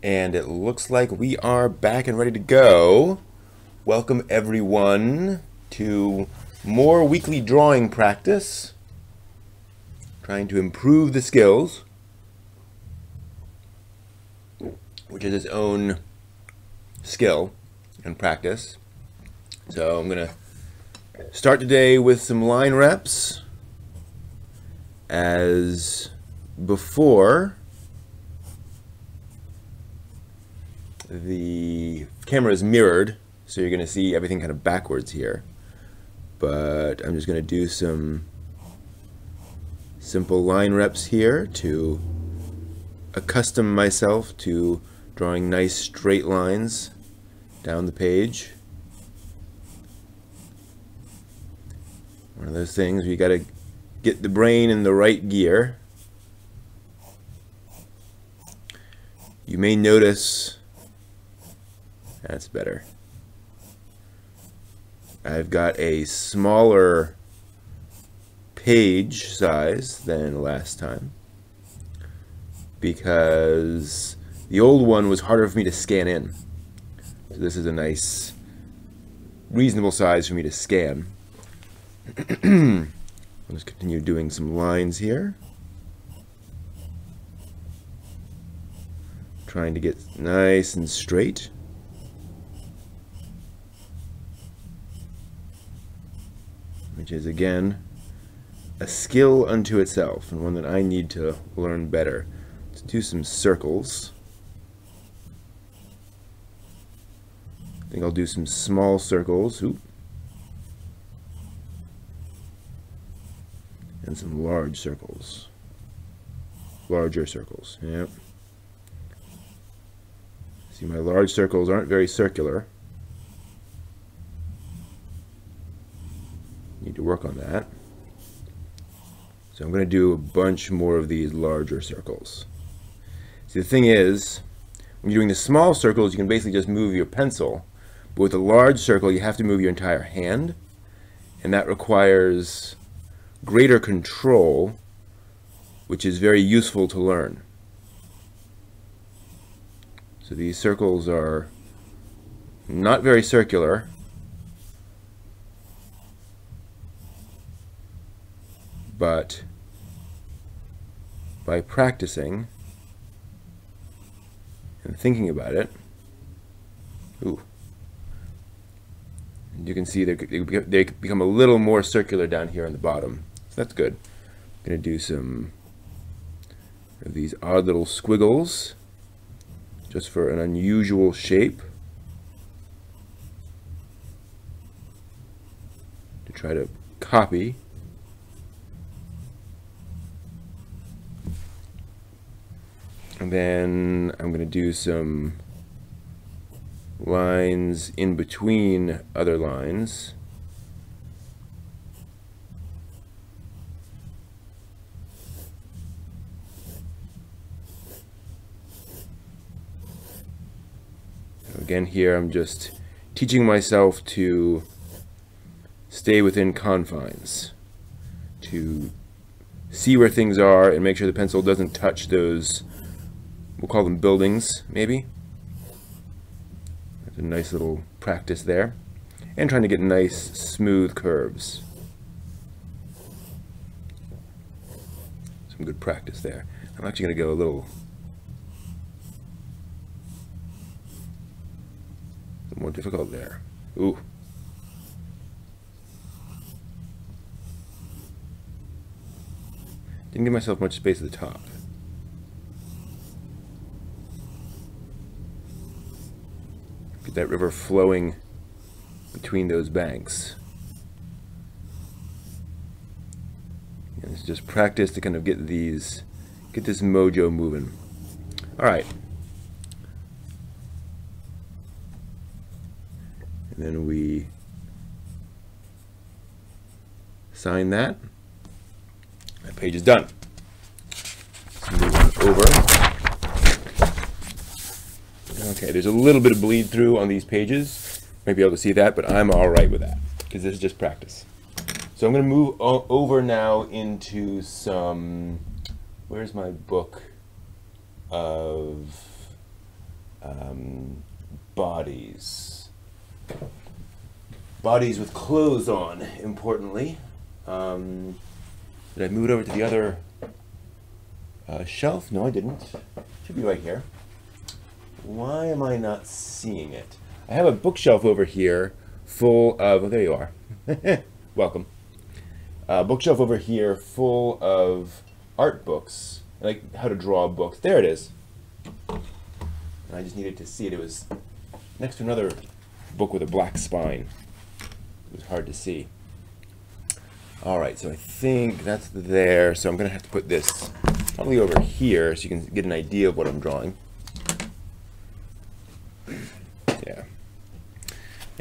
And it looks like we are back and ready to go. Welcome everyone to more weekly drawing practice. Trying to improve the skills, which is its own skill and practice. So I'm going to start today with some line reps. As before, the camera is mirrored, so you're going to see everything kind of backwards here. But I'm just going to do some simple line reps here to accustom myself to drawing nice straight lines down the page. One of those things where you got to get the brain in the right gear. You may notice that's better. I've got a smaller page size than last time because the old one was harder for me to scan in. So this is a nice, reasonable size for me to scan. Let's continue doing some lines here. Trying to get nice and straight. Which is, again, a skill unto itself, and one that I need to learn better. Let's do some circles. I think I'll do some small circles. Oop. And some large circles. Larger circles, yeah. See, my large circles aren't very circular. Need to work on that. So I'm going to do a bunch more of these larger circles. See, the thing is, when you're doing the small circles, you can basically just move your pencil. But with a large circle, you have to move your entire hand. And that requires greater control, which is very useful to learn. So these circles are not very circular. But by practicing and thinking about it, you can see they become a little more circular down here on the bottom. So that's good. I'm going to do some of these odd little squiggles just for an unusual shape to try to copy. And then I'm going to do some lines in between other lines. Again, here I'm just teaching myself to stay within confines, to see where things are and make sure the pencil doesn't touch those. We'll call them buildings, maybe. There's a nice little practice there. And trying to get nice, smooth curves. Some good practice there. I'm actually going to go a little more difficult there. Ooh. Didn't give myself much space at the top. Get that river flowing between those banks. And it's just practice to kind of get this mojo moving. All right. And then we sign that. That page is done. Let's move on over. Okay, there's a little bit of bleed through on these pages. Might be able to see that, but I'm all right with that because this is just practice. So I'm going to move over now into some, where's my book of Bodies. Bodies with clothes on, importantly. Did I move it over to the other shelf? No, I didn't. Should be right here. Why am I not seeing it? I have a bookshelf over here full of... Oh, there you are. Welcome. Bookshelf over here full of art books, like how to draw books. There it is. And I just needed to see it. It was next to another book with a black spine. It was hard to see. All right, so I think that's there. So I'm going to have to put this probably over here so you can get an idea of what I'm drawing. Yeah.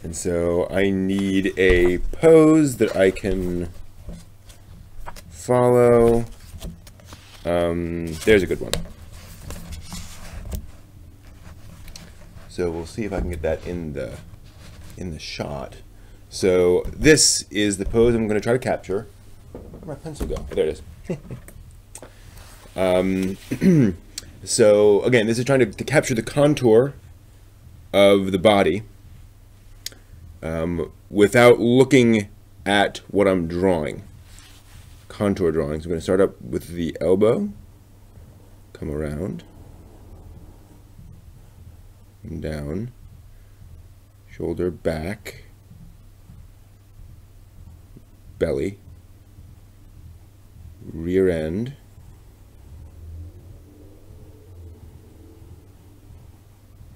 And so I need a pose that I can follow. There's a good one. So we'll see if I can get that in the shot. So this is the pose I'm going to try to capture. Where'd my pencil go? Oh, there it is. So again, this is trying to capture the contour of the body without looking at what I'm drawing. Contour drawing. So I'm going to start up with the elbow, come around, and down, shoulder back, belly, rear end,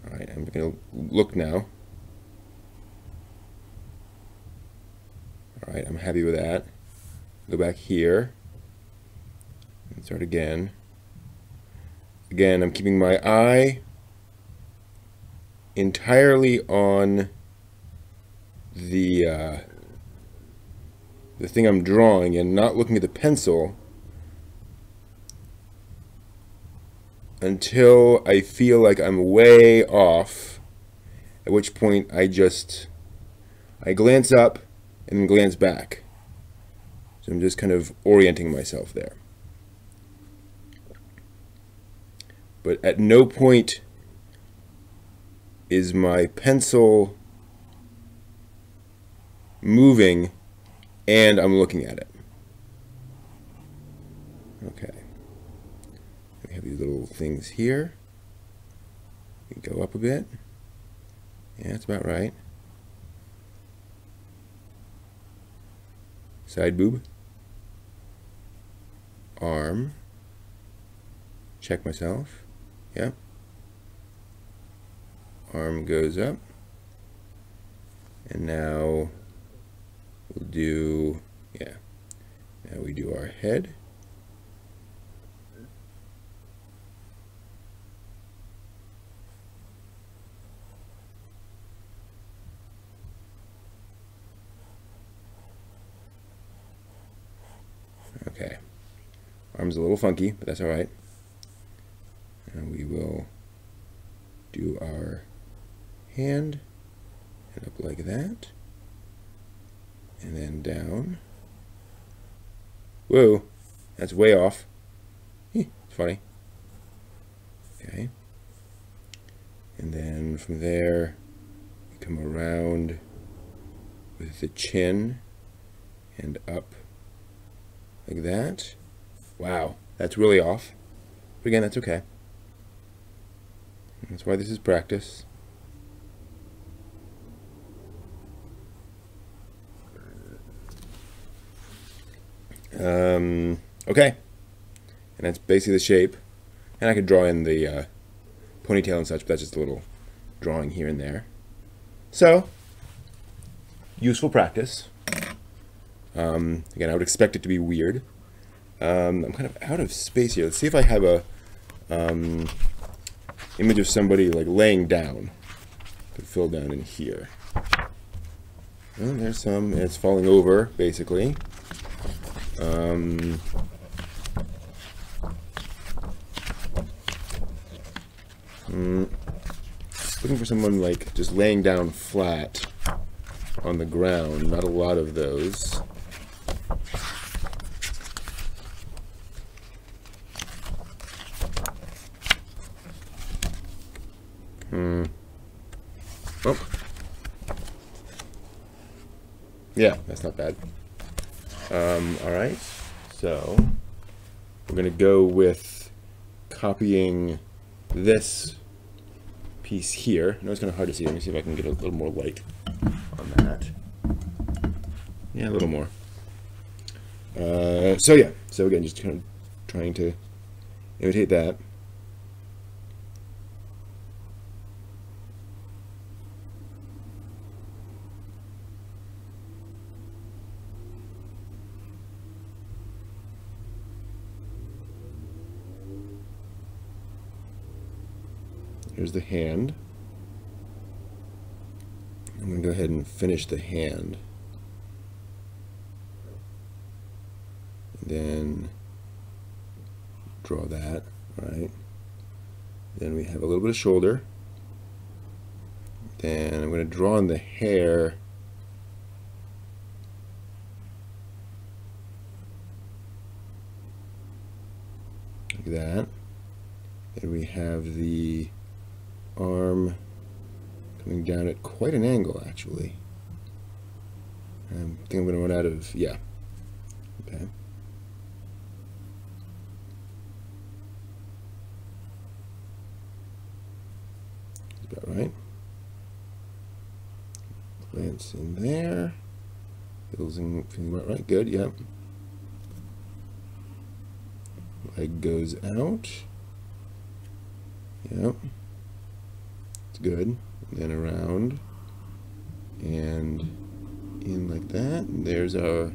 all right, I'm going to look now. All right, I'm happy with that. Go back here and start again. Again, I'm keeping my eye entirely on the thing I'm drawing and not looking at the pencil until I feel like I'm way off, at which point I glance up and then glance back. So I'm just kind of orienting myself there. But at no point is my pencil moving and I'm looking at it. Okay. We have these little things here. We go up a bit. Yeah, that's about right. Side boob. Arm. Check myself. Yep. Arm goes up. And now we'll do, yeah. Now we do our head. Okay. Arm's a little funky, but that's all right. And we will do our hand and up like that. And then down. Whoa, that's way off. It's funny. Okay. And then from there, we come around with the chin and up like that. Wow, that's really off. But again, that's okay. That's why this is practice. Okay. And that's basically the shape. And I could draw in the ponytail and such, but that's just a little drawing here and there. So, useful practice. Again, I would expect it to be weird. I'm kind of out of space here. Let's see if I have a image of somebody like laying down. Could fill down in here. Well, there's some. It's falling over, basically. Looking for someone like just laying down flat on the ground. Not a lot of those. Oh. Yeah, that's not bad. All right, so we're going to go with copying this piece here. I know it's kind of hard to see. Let me see if I can get a little more light on that. Yeah, a little more. So yeah, so again, just kind of trying to imitate that. Here's the hand. I'm going to go ahead and finish the hand. And then draw that, right? Then we have a little bit of shoulder. Then I'm going to draw in the hair. Like that. Then we have the arm coming down at quite an angle, actually. I think I'm going to run out of, yeah. Okay. That's about right. Plants in there. Feels about right. Good, yep. Leg goes out. Yep. It's good. And then around and in like that. And there's our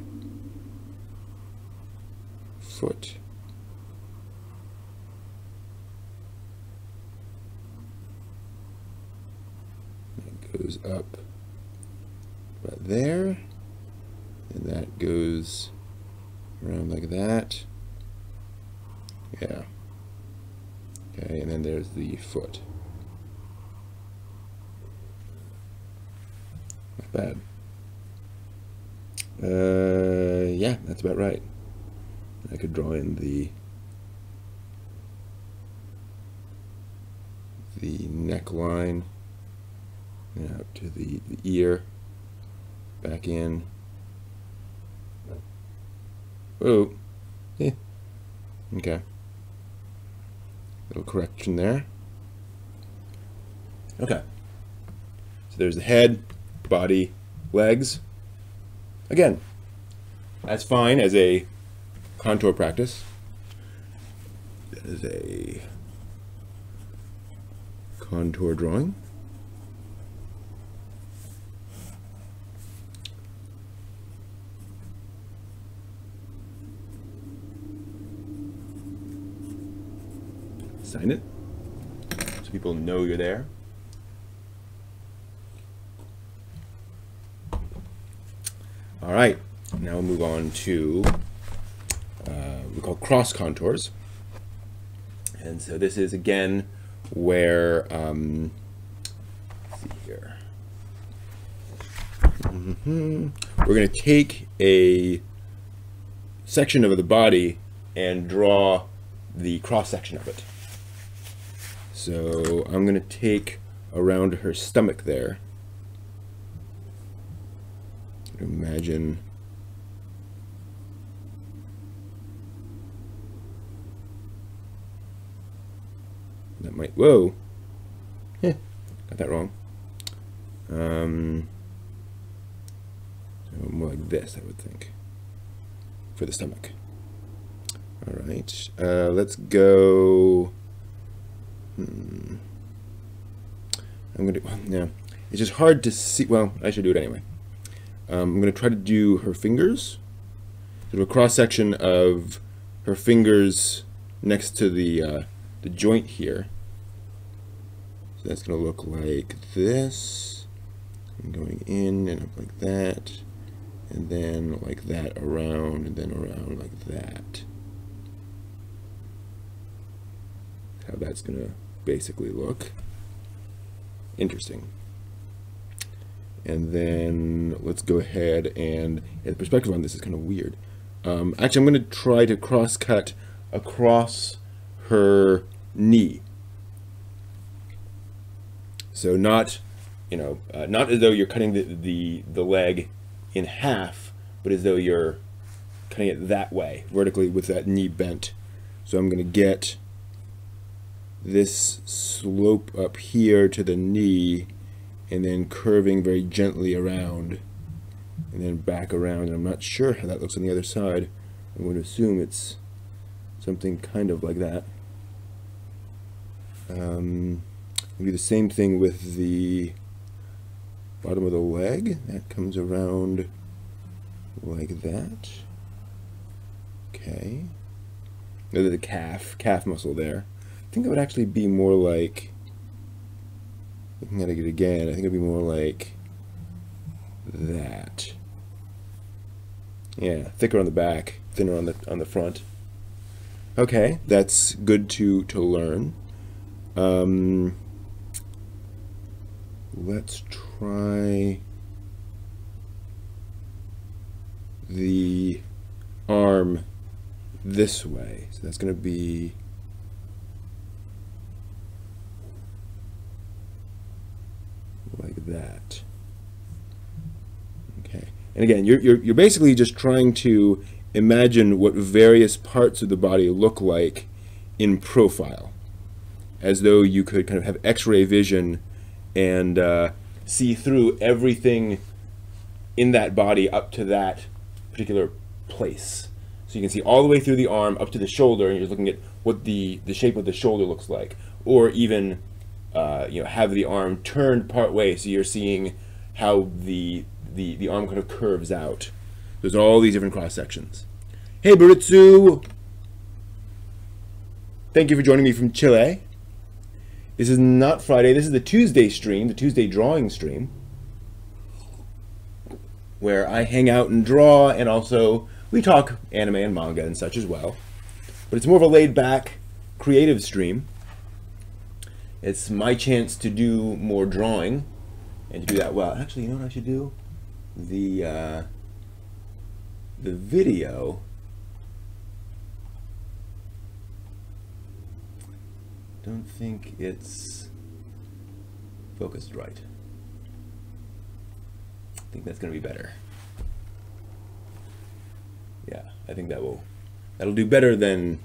foot. That goes up right there. And that goes around like that. Yeah. Okay, and then there's the foot. Not bad. Yeah, that's about right. I could draw in the neckline, and out to the ear, back in. Oh, yeah. Okay. Little correction there. Okay. So there's the head, body, legs. Again, that's fine as a contour practice. That is a contour drawing. Sign it so people know you're there. All right, now we'll move on to we call cross contours. And so this is again where let's see here. We're going to take a section of the body and draw the cross section of it. So I'm going to take around her stomach there. Imagine that might, whoa, got that wrong. So more like this, I would think, for the stomach. All right, let's go. I'm gonna, yeah, it's just hard to see. Well, I should do it anyway. I'm going to try to do her fingers, sort of a cross section of her fingers next to the joint here. So that's going to look like this, and going in and up like that, and then like that around, and then around like that. How that's going to basically look. Interesting. And then let's go ahead and, yeah, the perspective on this is kind of weird. Actually, I'm going to try to cross cut across her knee. So not, not as though you're cutting the leg in half, but as though you're cutting it that way, vertically with that knee bent. So I'm going to get this slope up here to the knee and then curving very gently around and then back around. And I'm not sure how that looks on the other side. I'm going to assume it's something kind of like that. Do the same thing with the bottom of the leg. That comes around like that. Okay. The calf muscle there. I think it would actually be more like, looking at it again, I think it'd be more like that. Yeah, thicker on the back, thinner on the front. Okay, that's good to learn. Let's try the arm this way. So that's going to be like that. Okay. And again, you're basically just trying to imagine what various parts of the body look like in profile, as though you could kind of have X-ray vision and see through everything in that body up to that particular place. So you can see all the way through the arm up to the shoulder, and you're looking at what the shape of the shoulder looks like, or even have the arm turned part way, so you're seeing how the arm kind of curves out. There's all these different cross sections. Hey Baritsu! Thank you for joining me from Chile. This is not Friday, this is the Tuesday stream, the Tuesday drawing stream, where I hang out and draw, and also we talk anime and manga and such as well. But it's more of a laid-back, creative stream. It's my chance to do more drawing, and to do that well. Actually, you know what I should do? The video. Don't think it's focused right. I think that's going to be better. Yeah, I think that'll do better than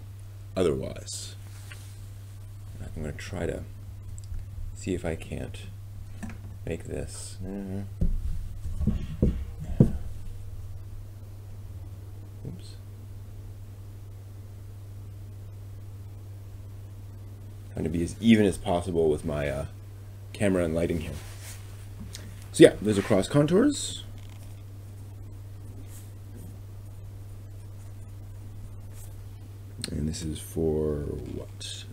otherwise. I'm going to try to see if I can't make this. Oops. Trying to be as even as possible with my camera and lighting here. So yeah, those are cross contours. And this is for what?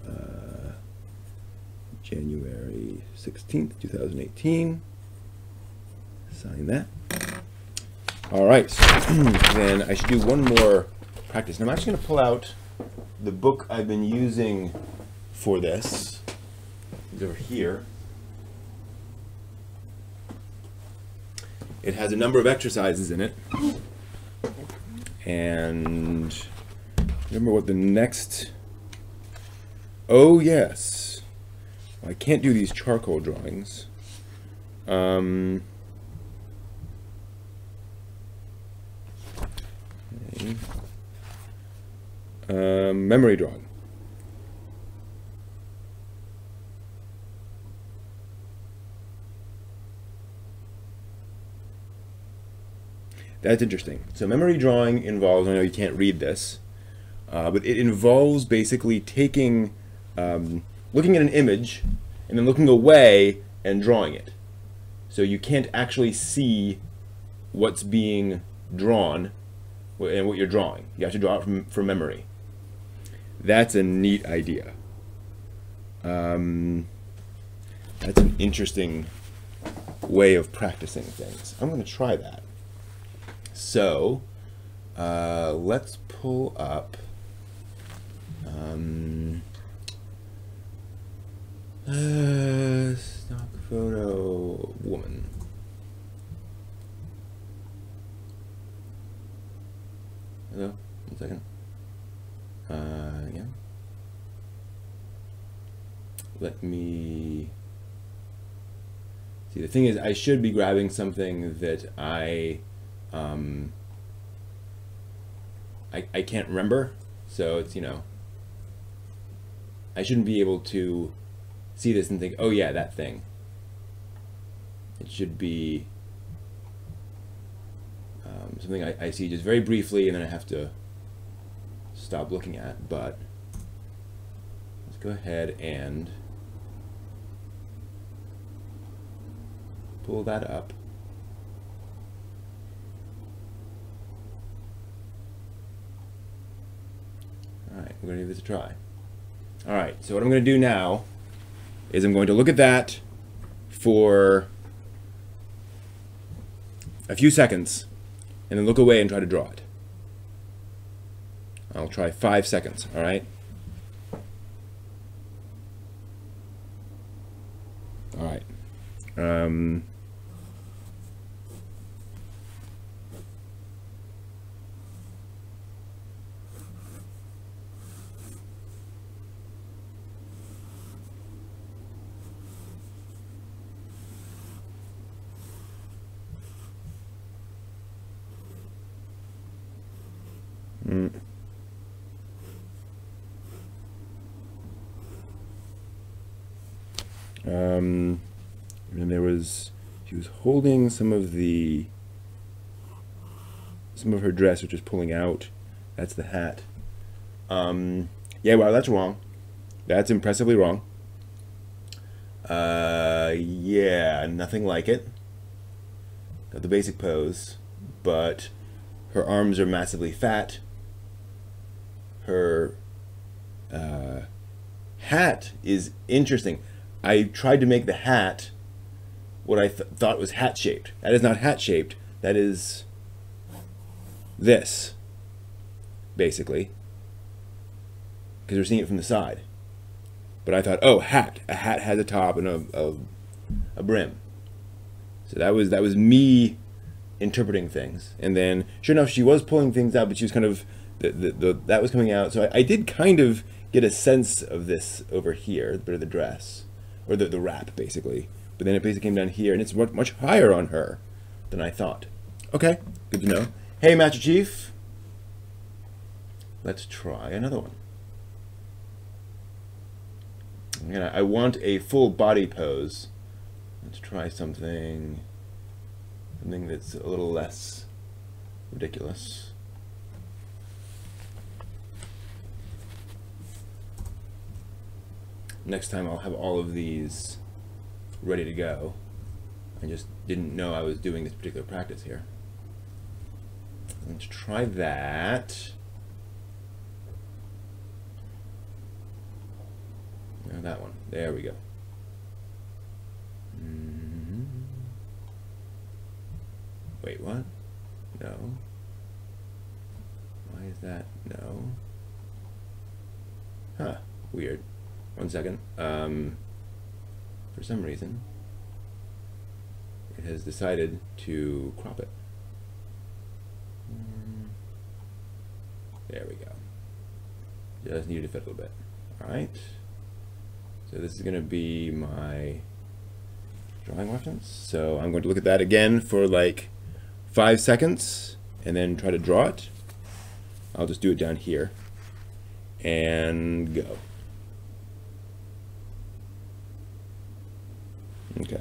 January 16th, 2018. Sign that. All right, then I should do one more practice. And I'm actually going to pull out the book I've been using for this. It's over here. It has a number of exercises in it. And remember what the next... Oh, yes. I can't do these charcoal drawings. Okay. Memory drawing. That's interesting. So memory drawing involves, I know you can't read this, but it involves basically taking, looking at an image and then looking away and drawing it. So you can't actually see what's being drawn and what you're drawing. You have to draw it from memory. That's a neat idea. That's an interesting way of practicing things. I'm going to try that. So let's pull up stock photo woman. Hello, 1 second. Yeah. Let me See, the thing is, I should be grabbing something that I can't remember. So it's, you know, I shouldn't be able to see this and think, oh yeah, that thing. It should be something I see just very briefly and then I have to stop looking at. But let's go ahead and pull that up. Alright, we're going to give this a try. Alright, so what I'm going to do now is I'm going to look at that for a few seconds and then look away and try to draw it. I'll try 5 seconds, alright? Alright. And there was, she was holding some of her dress, which was pulling out. That's the hat. Yeah, wow, that's wrong. That's impressively wrong. Yeah, nothing like it. Got the basic pose, but her arms are massively fat. Her hat is interesting. I tried to make the hat what I thought was hat-shaped. That is not hat-shaped. That is this, basically, because we're seeing it from the side. But I thought, oh, hat. A hat has a top and a brim. So that was me interpreting things. And then, sure enough, she was pulling things out, but she was kind of that was coming out. So I did kind of get a sense of this over here, the bit of the dress. Or the wrap, basically. But then it basically came down here, and it's much higher on her than I thought. Okay, good to know. Hey, Master Chief. Let's try another one. Again, I want a full body pose. Let's try something that's a little less ridiculous. Next time I'll have all of these ready to go. I just didn't know I was doing this particular practice here. Let's try that. No, that one. There we go. Wait, what? No. Why is that? No. Huh. Weird. 1 second. For some reason, it has decided to crop it. There we go. Just needed to fit a little bit. Alright. So this is going to be my drawing reference. So I'm going to look at that again for like 5 seconds and then try to draw it. I'll just do it down here and go. Okay.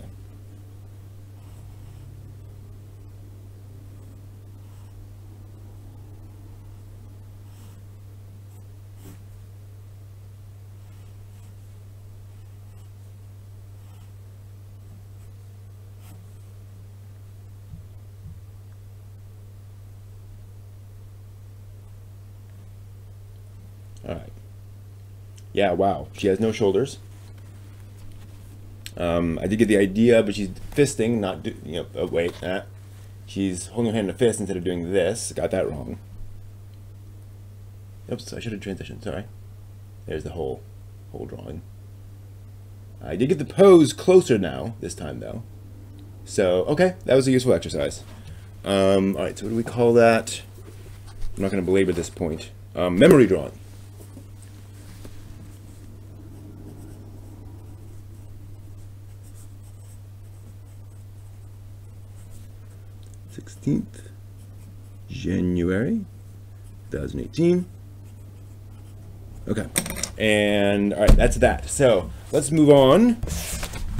All right. Yeah, wow. She has no shoulders. I did get the idea, but she's fisting, not wait, she's holding her hand in a fist instead of doing this. Got that wrong. Oops, I should have transitioned. Sorry. There's the whole drawing. I did get the pose closer now this time though. So okay, that was a useful exercise. All right, so what do we call that? I'm not going to belabor this point. Memory drawing. 16th, January 2018. Okay, and all right, that's that. So let's move on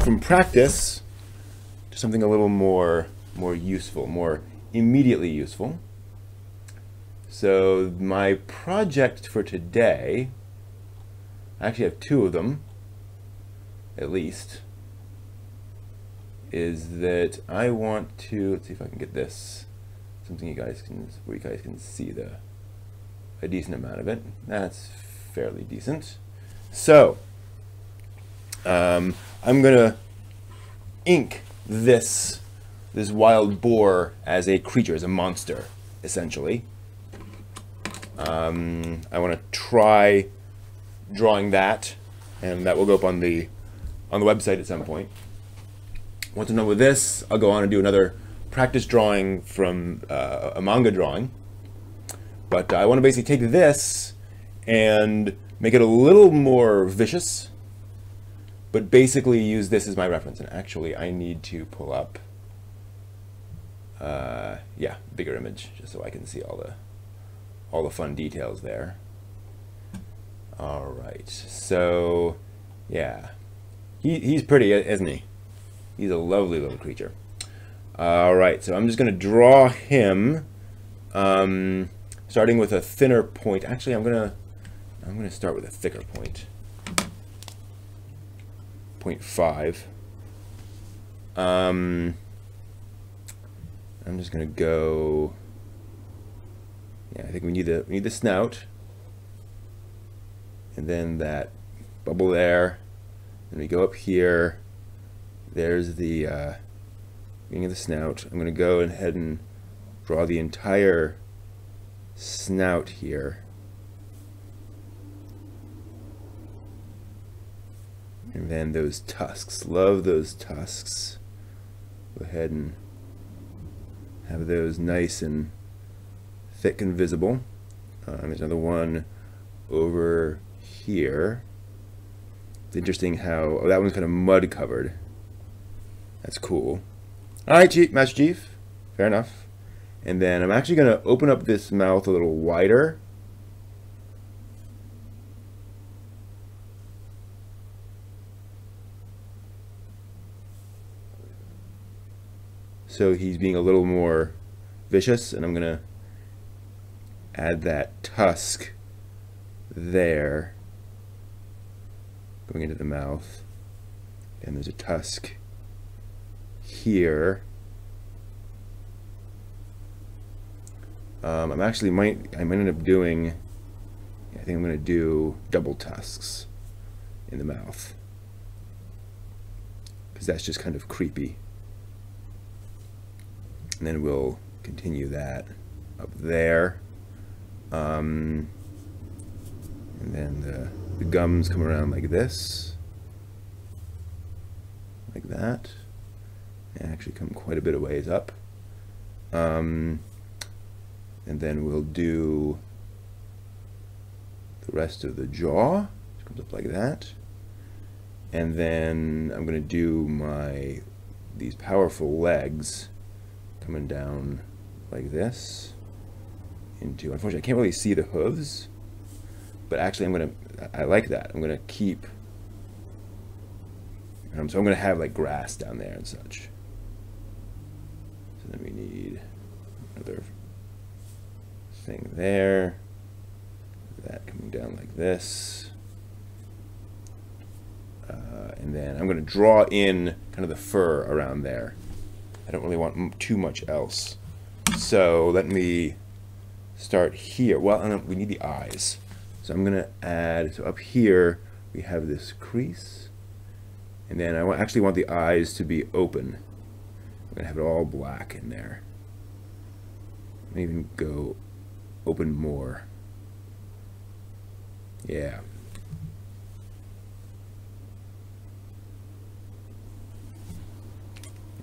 from practice to something a little more useful, more immediately useful. So my project for today, I actually have two of them, at least, is that I want to, let's see if I can get this, something where you guys can see a decent amount of it. That's fairly decent. So, I'm gonna ink this wild boar as a creature, as a monster, essentially. I want to try drawing that, and that will go up on the website at some point. Once I'm done with this, I'll go on and do another practice drawing from a manga drawing. But I want to basically take this and make it a little more vicious, but basically use this as my reference. And actually, I need to pull up, yeah, bigger image, just so I can see all the fun details there. All right, so yeah, he's pretty, isn't he? He's a lovely little creature. All right, so I'm just gonna draw him, starting with a thinner point. Actually, I'm gonna start with a thicker point. 0.5. I'm just gonna go. Yeah, I think we need the snout, and then that bubble there. Then we go up here. There's the beginning of the snout. I'm gonna go ahead and draw the entire snout here. And then those tusks. Love those tusks. Go ahead and have those nice and thick and visible. There's another one over here. It's interesting how, oh, that one's kind of mud covered. That's cool. All right, Master Chief. Fair enough. And then I'm actually going to open up this mouth a little wider. So he's being a little more vicious, and I'm going to add that tusk there, going into the mouth. And there's a tusk here. I might end up doing, I think I'm going to do double tusks in the mouth, because that's just kind of creepy. And then we'll continue that up there. And then the gums come around like this, like that. They actually come quite a bit of ways up. And then we'll do the rest of the jaw, which comes up like that. And then I'm going to do these powerful legs coming down like this into, unfortunately I can't really see the hooves, but actually I like that. I'm gonna keep, so I'm gonna have like grass down there and such. So then we need another thing there, that coming down like this. And then I'm gonna draw in kind of the fur around there. I don't really want too much else. So let me start here. Well, we need the eyes. So I'm going to add, so up here we have this crease. And then I actually want the eyes to be open. I'm going to have it all black in there. Let me even go open more. Yeah.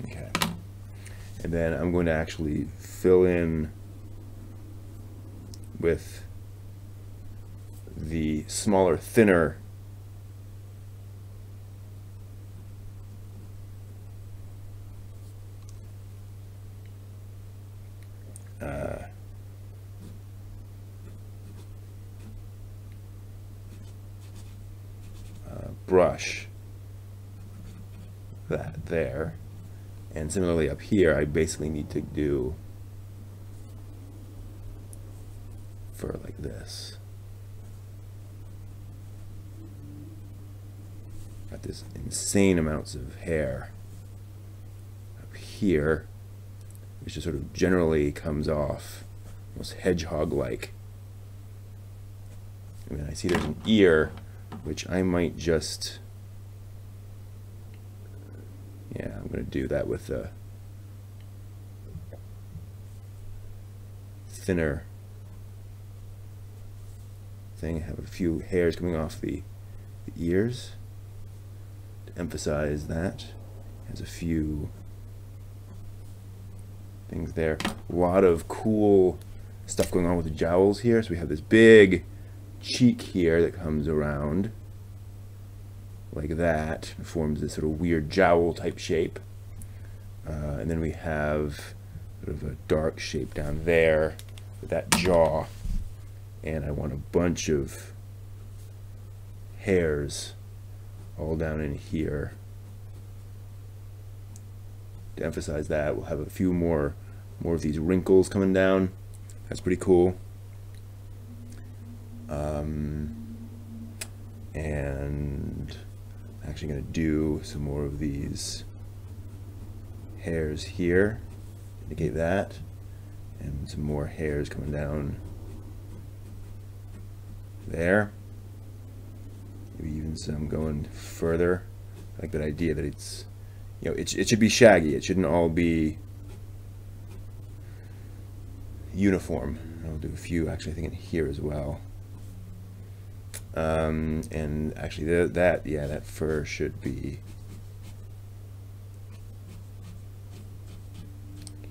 Okay. And then I'm going to actually fill in with the smaller, thinner brush that there. And similarly up here, I basically need to do fur like this. Got this insane amounts of hair up here, which just sort of generally comes off almost hedgehog-like. And then I see there's an ear, which I might just, yeah, I'm going to do that with a thinner thing. Have a few hairs coming off the ears to emphasize that. Has a few things there. A lot of cool stuff going on with the jowls here. So we have this big cheek here that comes around like that. It forms this sort of weird jowl type shape. And then we have sort of a dark shape down there with that jaw. And I want a bunch of hairs all down in here. To emphasize that, we'll have a few more of these wrinkles coming down. That's pretty cool. And I'm actually going to do some more of these hairs here, indicate that, and some more hairs coming down there. Maybe even some going further. I like that idea that it's, you know, it should be shaggy. It shouldn't all be uniform. I'll do a few actually, I think, in here as well. And actually that fur should be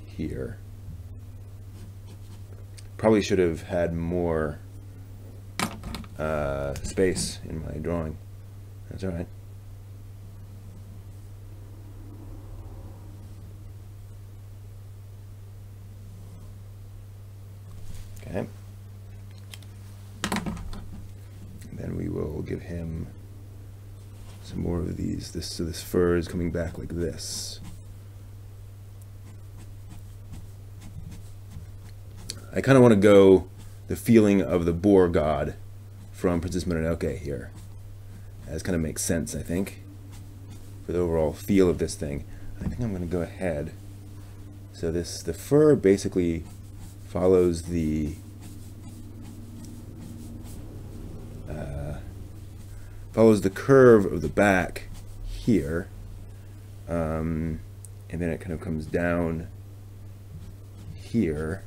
here. Probably should have had more space in my drawing. That's all right. Okay. And then we will give him some more of these. So this fur is coming back like this. I kind of want to go the feeling of the boar god from Princess Mononoke here. That kind of makes sense, I think, for the overall feel of this thing. I think I'm going to go ahead. So the fur basically follows the curve of the back here, and then it kind of comes down here.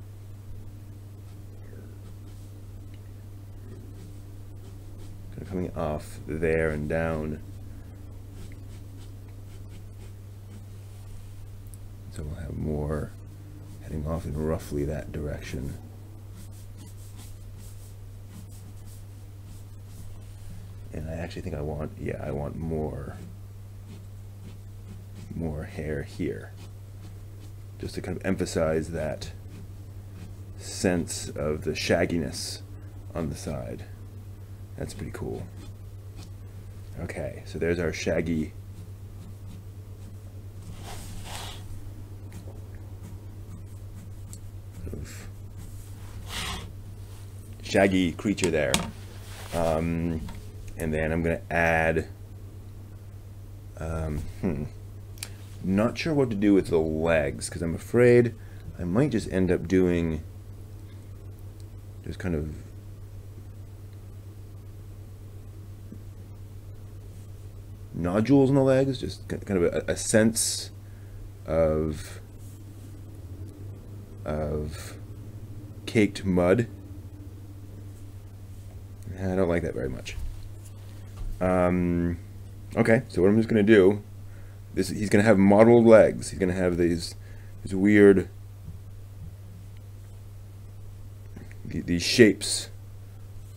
Kind of coming off there and down. So we'll have more heading off in roughly that direction. And I actually think I want more hair here, just to kind of emphasize that sense of the shagginess on the side. That's pretty cool. Okay, so there's our shaggy creature there. And then I'm going to add, not sure what to do with the legs, because I'm afraid I might just end up doing just kind of nodules in the legs, just kind of a sense of caked mud. I don't like that very much. Okay, so what I'm just going to do, he's going to have mottled legs. He's going to have these weird, these shapes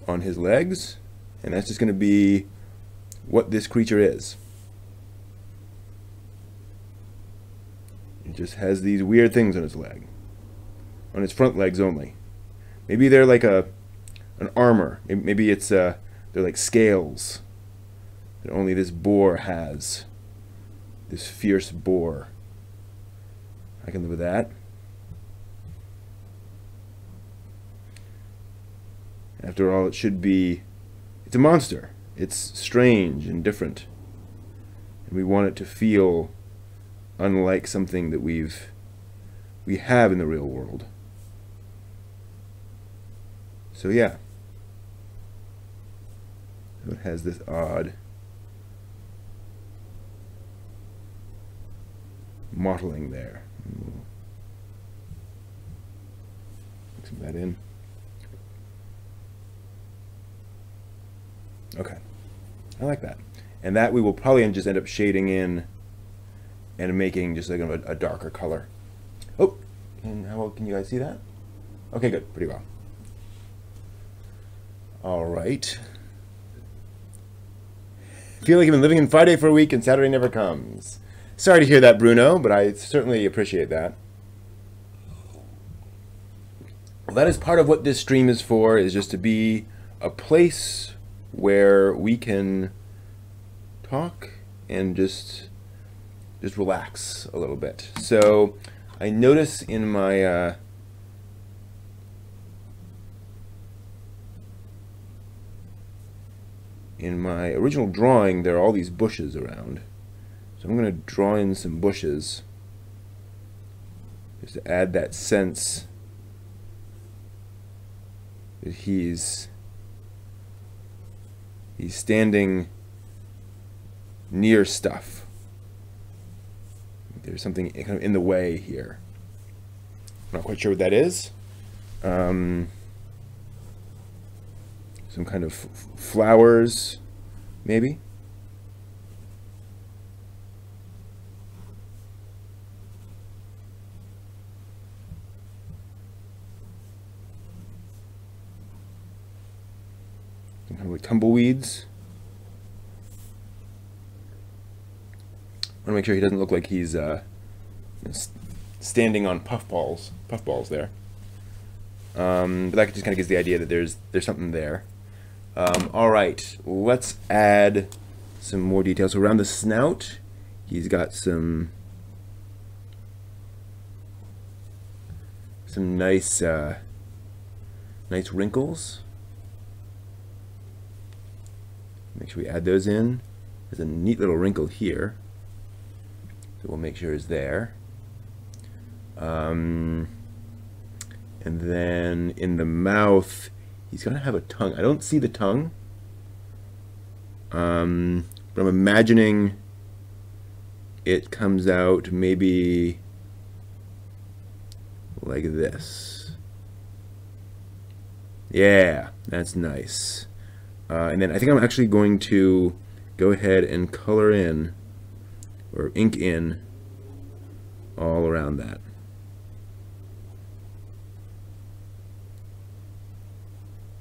on his legs, and that's just going to be what this creature is. It just has these weird things on his leg, on his front legs only. Maybe they're like an armor. Maybe it's they're like scales that only this boar has. This fierce boar. I can live with that. After all, it should be... It's a monster. It's strange and different. And we want it to feel unlike something that we have in the real world. So yeah. So it has this odd mottling there. Mix that in. Okay, I like that. And that we will probably just end up shading in and making just like a darker color. Oh, and how well can you guys see that? Okay, good, pretty well. All right. Feel like I've been living in Friday for a week and Saturday never comes. Sorry to hear that, Bruno, but I certainly appreciate that. Well, that is part of what this stream is for, is just to be a place where we can talk and just relax a little bit. So I notice in my original drawing there are all these bushes around. So I'm going to draw in some bushes just to add that sense that he's standing near stuff. There's something kind of in the way here. I'm not quite sure what that is. Some kind of flowers, maybe. Some kind of like tumbleweeds. I want to make sure he doesn't look like he's standing on puffballs there. But that just kind of gives the idea that there's something there. All right, let's add some more details. So around the snout, he's got some nice nice wrinkles. Make sure we add those in. There's a neat little wrinkle here, so we'll make sure it's there. And then in the mouth, he's gonna have a tongue. I don't see the tongue, but I'm imagining it comes out maybe like this. Yeah, that's nice. And then I think I'm actually going to go ahead and color in, or ink in, all around that.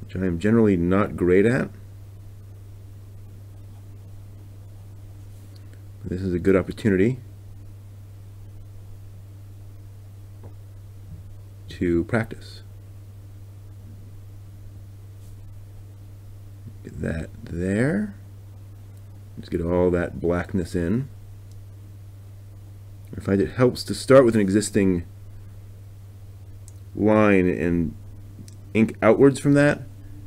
Which I am generally not great at. But this is a good opportunity to practice. Get that there. Just get all that blackness in. I find it helps to start with an existing line and ink outwards from that,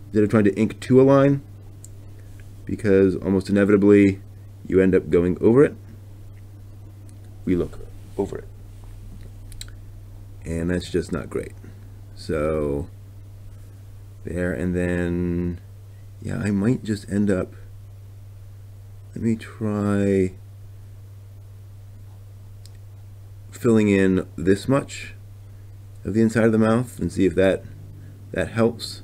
instead of trying to ink to a line, because almost inevitably you end up going over it. We look over it, and that's just not great. So there, and then yeah, I might just end up, let me try filling in this much of the inside of the mouth and see if that helps.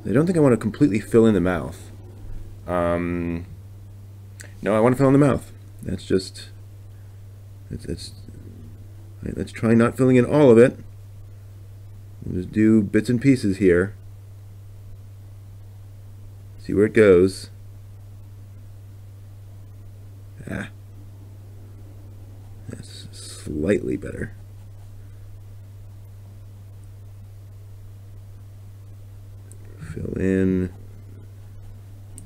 I don't think I want to completely fill in the mouth. No, I want to fill in the mouth. That's just, let's try not filling in all of it. We'll just do bits and pieces here. See where it goes. Ah, that's slightly better. Fill in.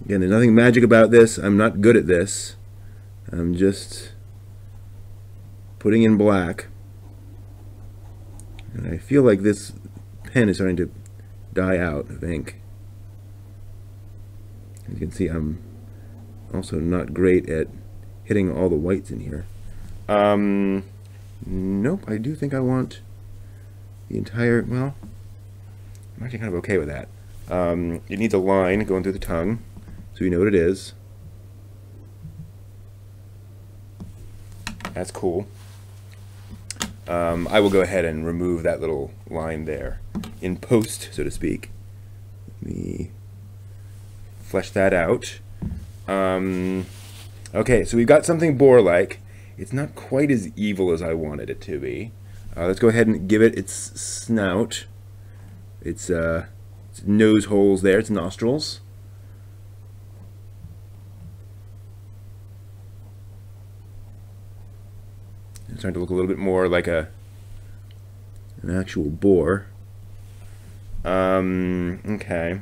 Again, there's nothing magic about this. I'm not good at this. I'm just putting in black. And I feel like this pen is starting to die out of ink. As you can see, I'm also not great at hitting all the whites in here. Nope, I do think I want the entire, well, I'm actually kind of okay with that. It needs a line going through the tongue, so you know what it is. That's cool. I will go ahead and remove that little line there in post, so to speak. Let me flesh that out. Okay, so we've got something boar-like. It's not quite as evil as I wanted it to be. Let's go ahead and give it its snout. Its nose holes there, its nostrils. It's starting to look a little bit more like an actual boar. Okay.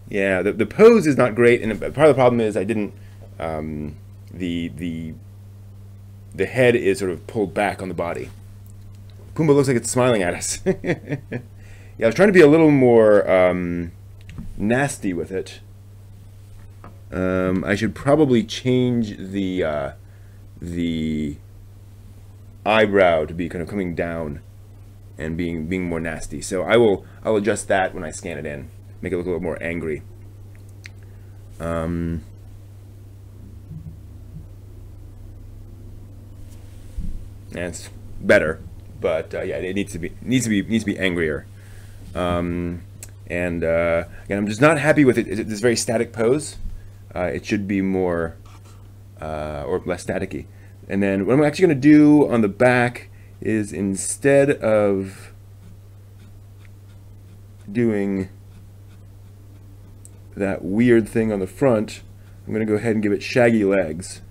Yeah, the pose is not great, and part of the problem is I didn't. The head is sort of pulled back on the body. Pumbaa looks like it's smiling at us. Yeah, I was trying to be a little more nasty with it. I should probably change the eyebrow to be kind of coming down and being more nasty. So I'll adjust that when I scan it in, make it look a little more angry. And it's better, but yeah, it needs to be angrier. And again, I'm just not happy with it. This very static pose. It should be more or less staticky. And then what I'm actually going to do on the back is, instead of doing that weird thing on the front, I'm going to go ahead and give it shaggy legs.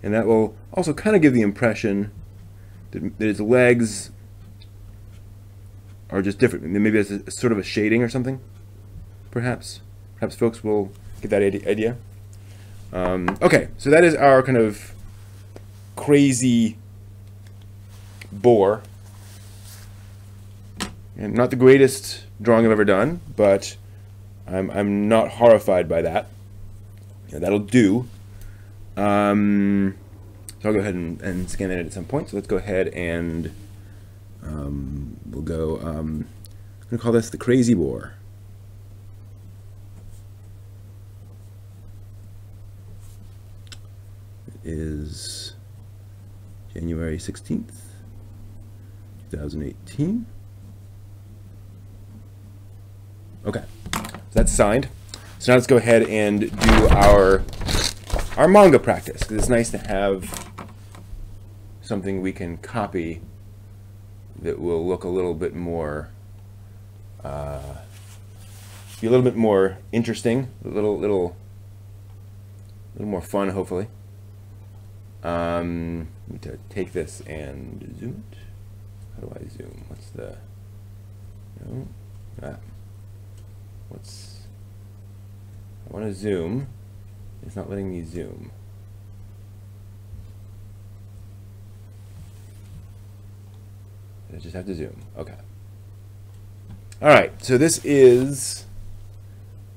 And that will also kind of give the impression that its legs are just different. Maybe it's a sort of a shading or something, perhaps. Perhaps folks will get that idea. Okay, so that is our kind of crazy boar. And not the greatest drawing I've ever done, but I'm not horrified by that. Yeah, that'll do. So I'll go ahead and scan it at some point. So let's go ahead and we'll go, I'm going to call this the Crazy Boar. It is January 16th, 2018. Okay, so that's signed. So now let's go ahead and do our manga practice, because it's nice to have something we can copy that will look a little bit more, be a little bit more interesting, a little more fun, hopefully. Let me take this and zoom it. How do I zoom? What's the, no, what's, I want to zoom. It's not letting me zoom. I just have to zoom. Okay. All right. So this is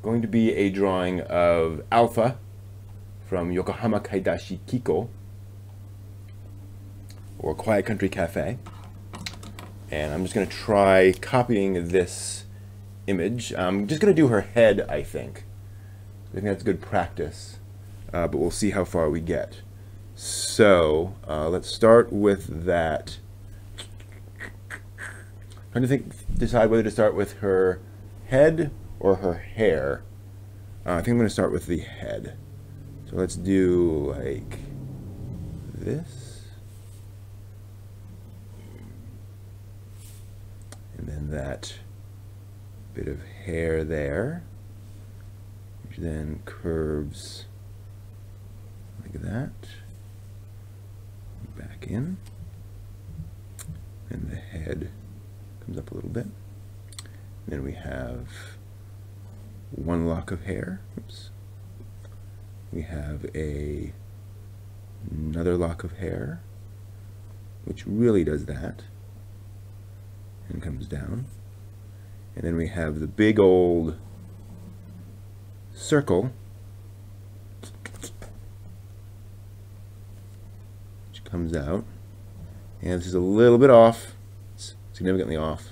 going to be a drawing of Alpha from Yokohama Kaidashi Kiko, or Quiet Country Cafe. And I'm just going to try copying this image. I'm just going to do her head, I think. I think that's good practice, but we'll see how far we get. So let's start with that. I'm trying to decide whether to start with her head or her hair. I think I'm going to start with the head. So let's do like this. And then that bit of hair there, which then curves like like that. Back in. And the head comes up a little bit. Then we have one lock of hair. Oops. We have another lock of hair, which really does that, and comes down. And then we have the big old circle, which comes out. And this is a little bit off, it's significantly off.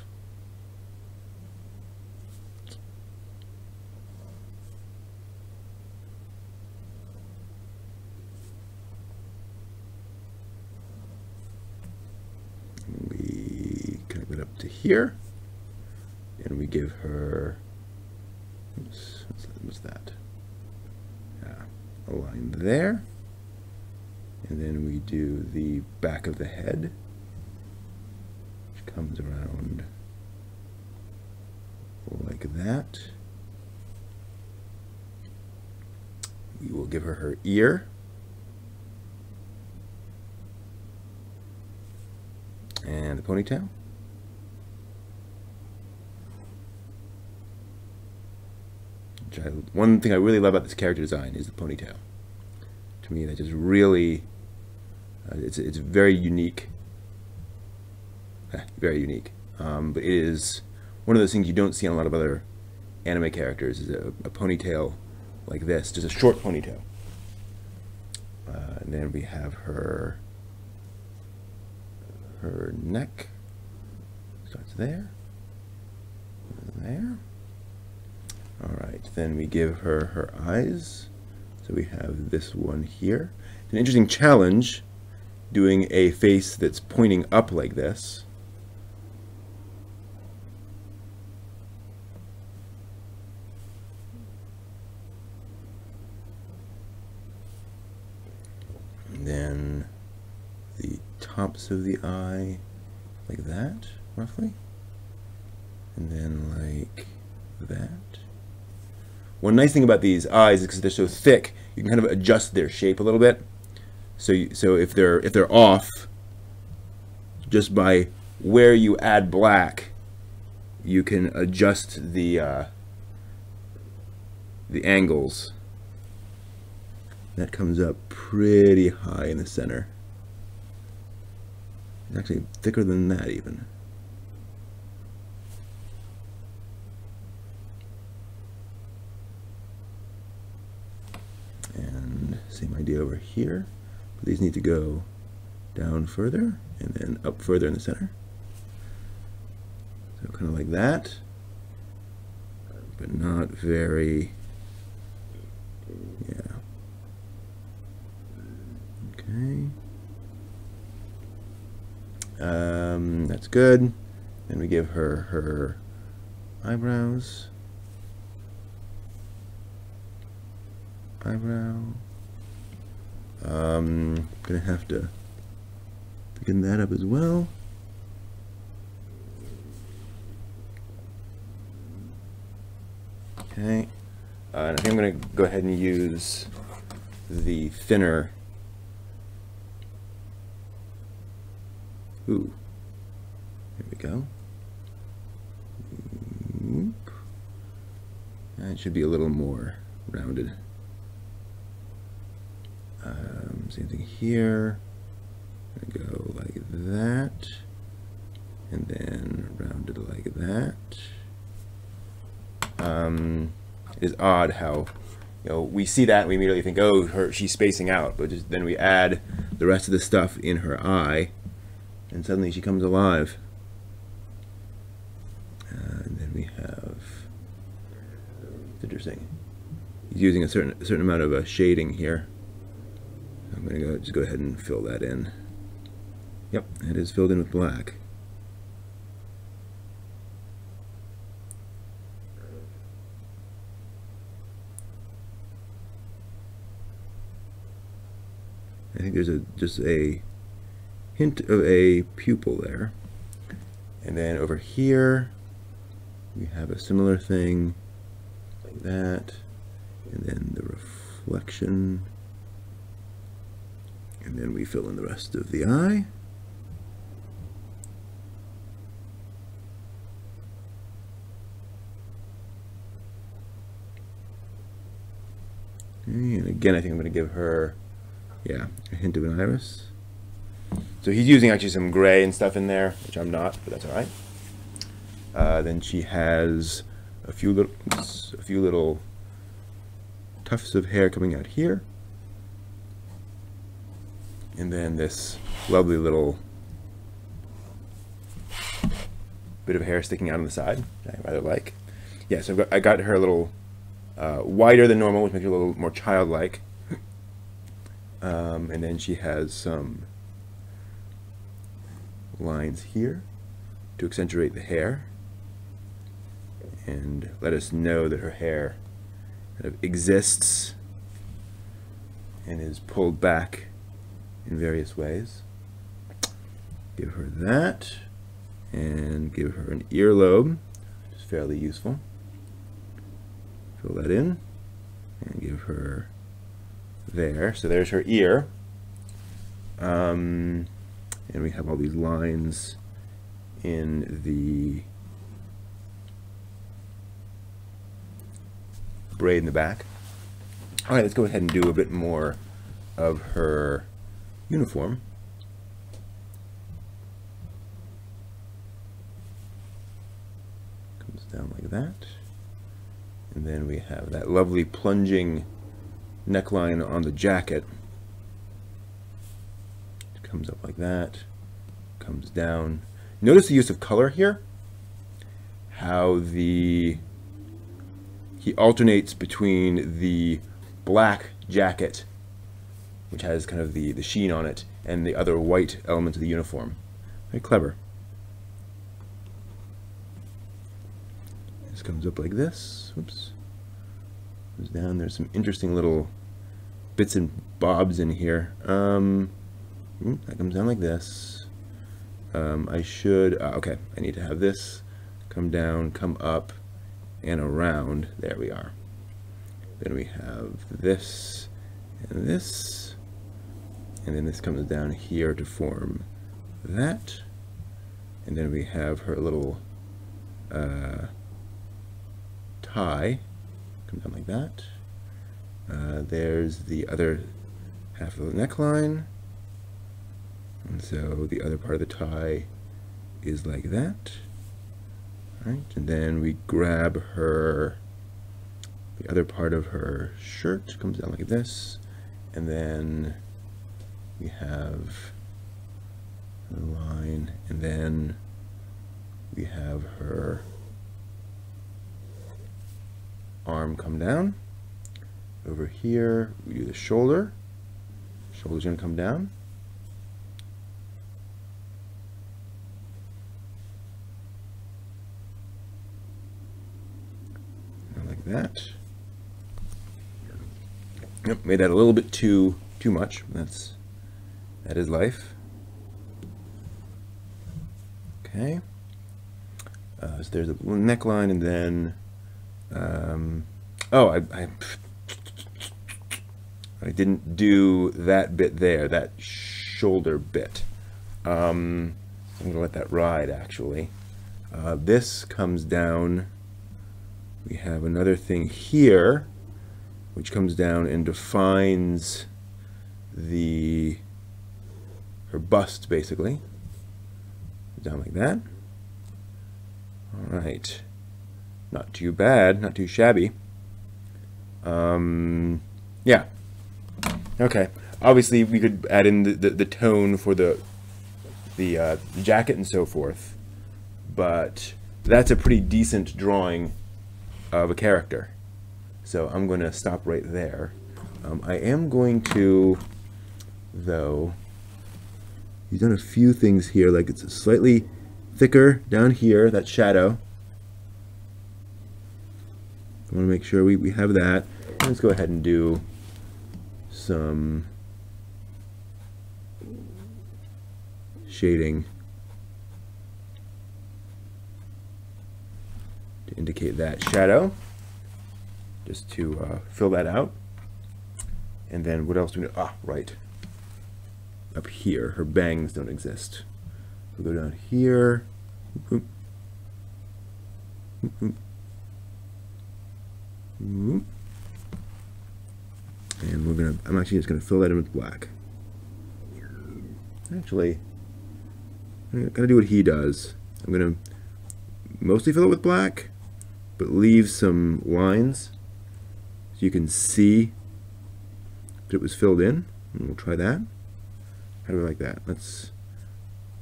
We connect it up to here, and we give her, oops, what's that? A line there, and then we do the back of the head, which comes around like that. We will give her her ear. And the ponytail. One thing I really love about this character design is the ponytail. To me, that just really, it's very unique. Very unique. But it is one of those things you don't see on a lot of other anime characters, is a ponytail like this, just a short ponytail. And then we have her neck starts there, and there. All right, then we give her her eyes. So we have this one here. It's an interesting challenge, doing a face that's pointing up like this. And then the tops of the eye like that, roughly, and then like that. One nice thing about these eyes is because they're so thick, you can kind of adjust their shape a little bit. So if they're off, just by where you add black, you can adjust the angles. That comes up pretty high in the center. It's actually thicker than that even. And same idea over here. But these need to go down further and then up further in the center. So kind of like that, but not very, yeah. Okay. That's good. Then we give her her eyebrows. Gonna have to thicken that up as well. Okay. And I think I'm gonna go ahead and use the thinner. Ooh. There we go. That should be a little more rounded. Same thing here. I'm gonna go like that, and then round it like that. It is odd how, we see that and we immediately think, oh, she's spacing out, but then we add the rest of the stuff in her eye, and suddenly she comes alive. And then we have, it's interesting. He's using a certain amount of shading here. I'm going to just go ahead and fill that in. Yep, it is filled in with black. I think there's just a hint of a pupil there. And then over here, we have a similar thing like that. And then the reflection And then we fill in the rest of the eye. And again, I think I'm going to give her, yeah, a hint of an iris. So he's using actually some gray and stuff in there, which I'm not, but that's all right. Then she has a few little tufts of hair coming out here. And then this lovely little bit of hair sticking out on the side, which I rather like. Yeah, so I got her a little wider than normal, which makes her a little more childlike. And then she has some lines here to accentuate the hair and let us know that her hair kind of exists and is pulled back in various ways. Give her that and give her an earlobe, which is fairly useful. Fill that in and give her there. So there's her ear. And we have all these lines in the braid in the back. All right, let's go ahead and do a bit more of her uniform. Comes down like that. And then we have that lovely plunging neckline on the jacket. It comes up like that, comes down. Notice the use of color here, how he alternates between the black jacket, which has kind of the sheen on it, and the other white elements of the uniform. Very clever. This comes up like this. Oops. Goes down. There's some interesting little bits and bobs in here. That comes down like this. Okay, I need to have this come down, come up, and around. There we are. Then we have this and this, and then this comes down here to form that. And then we have her little tie, comes down like that. There's the other half of the neckline. And so the other part of the tie is like that. All right, and then we grab her, the other part of her shirt comes down like this, and then we have the line, and then we have her arm come down. Over here, we do the shoulder. Shoulder's gonna come down. Like that. Yep, made that a little bit too much. That is life. Okay. So there's a neckline, and then I didn't do that bit there, that shoulder bit. I'm gonna let that ride actually. This comes down. We have another thing here, which comes down and defines her bust, basically. Down like that. All right. Not too bad, not too shabby. Yeah. Okay. Obviously, we could add in the tone for the jacket and so forth, but that's a pretty decent drawing of a character. So I'm going to stop right there. I am going to, though, he's done a few things here, like it's slightly thicker down here, that shadow. I want to make sure we have that. Let's go ahead and do some shading to indicate that shadow, just to fill that out. And then what else do we need? Right. up here. Her bangs don't exist. We'll go down here. Oop, oop, oop, oop. And I'm actually just gonna fill that in with black. Actually, I'm gonna do what he does. I'm gonna mostly fill it with black, but leave some lines so you can see that it was filled in. And we'll try that. How do we like that? Let's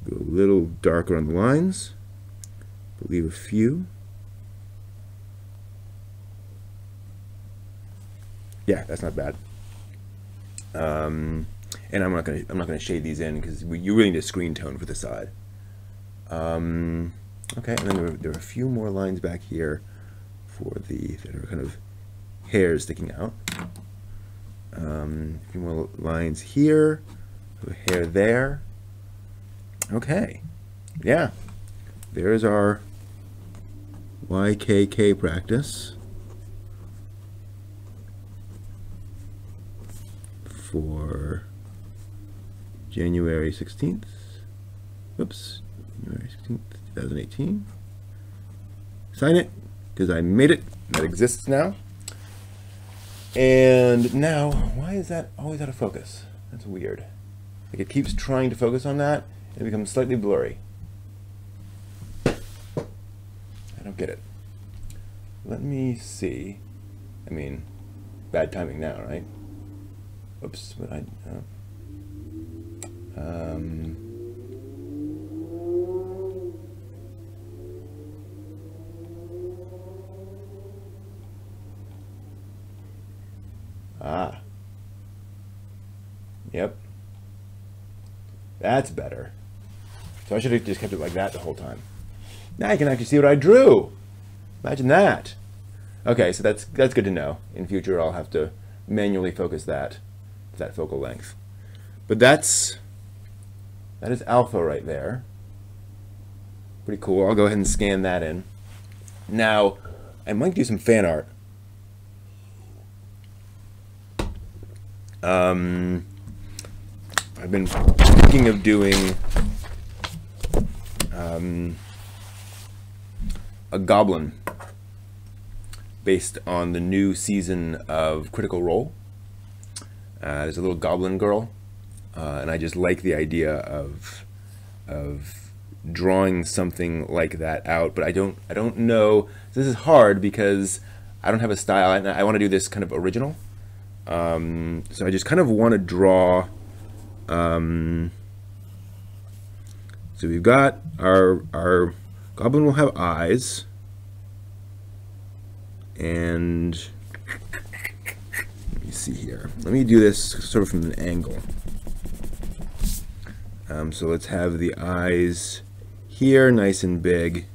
go a little darker on the lines, but leave a few. Yeah, that's not bad. And I'm not gonna shade these in because you really need a screen tone for the side. Okay, and then there are a few more lines back here that are kind of hairs sticking out. A few more lines here, a hair there. Okay, yeah, there's our YKK practice for January 16th. Oops, January 16th, 2018. Sign it, because I made it. That exists now. And now, why is that always out of focus? That's weird. Like it keeps trying to focus on that, and it becomes slightly blurry. I don't get it. Let me see. I mean, bad timing now, right? Oops, but yep. That's better. So I should have just kept it like that the whole time. Now you can actually see what I drew. Imagine that. Okay, so that's good to know. In future, I'll have to manually focus that focal length. But that is alpha right there. Pretty cool. I'll go ahead and scan that in. Now, I might do some fan art. I've been thinking of doing a goblin based on the new season of Critical Role. There's a little goblin girl, and I just like the idea of drawing something like that out. But I don't know. This is hard because I don't have a style, and I want to do this kind of original. So I just kind of want to draw. So we've got our goblin will have eyes, and let me see here. Let me do this sort of from an angle. So let's have the eyes here, nice and big,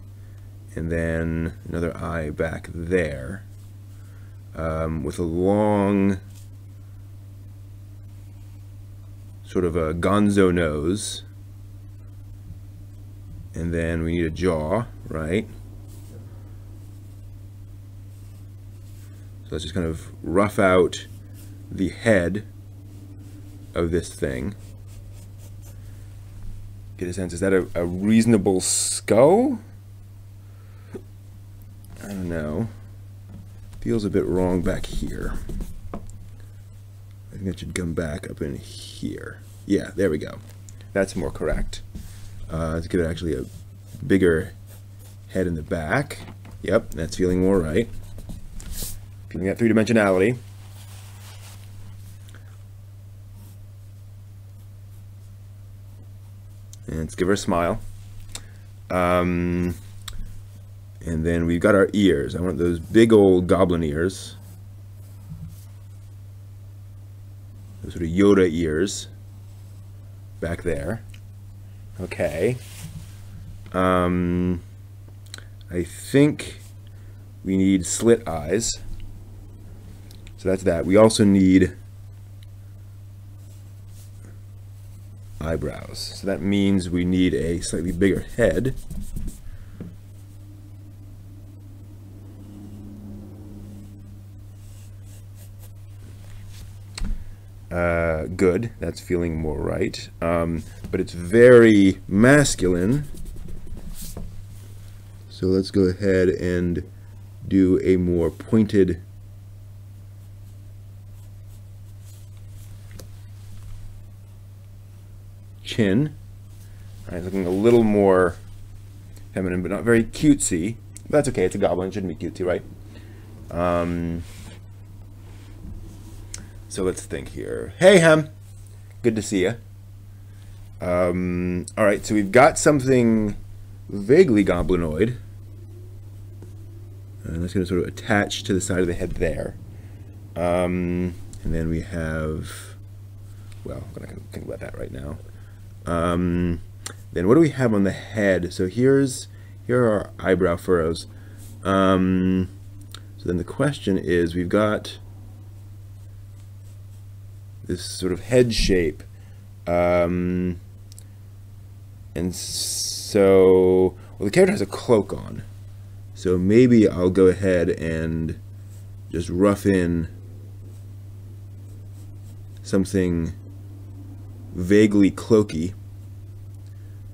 and then another eye back there, with a long sort of a gonzo nose, and then we need a jaw, right? So let's just kind of rough out the head of this thing. Get a sense, is that a reasonable skull? I don't know. Feels a bit wrong back here. I think that should come back up in here. Yeah, there we go. That's more correct. Let's give it actually a bigger head in the back. Yep, that's feeling more right. Feeling that three-dimensionality. And let's give her a smile. And then we've got our ears. I want those big old goblin ears. Those sort of Yoda ears back there. Okay. I think we need slit eyes. So that's that. We also need eyebrows. So that means we need a slightly bigger head. Good, that's feeling more right. But it's very masculine. So let's go ahead and do a more pointed chin. All right, looking a little more feminine, but not very cutesy. That's okay, it's a goblin, it shouldn't be cutesy, right? So let's think here. Hey, Hem. Good to see you. All right, so we've got something vaguely goblinoid. And that's going to sort of attach to the side of the head there. And then we have, well, I'm going to think about that right now. Then what do we have on the head? So here are our eyebrow furrows. So then the question is, we've got this sort of head shape. And so, well, the character has a cloak on. So maybe I'll go ahead and just rough in something vaguely cloaky.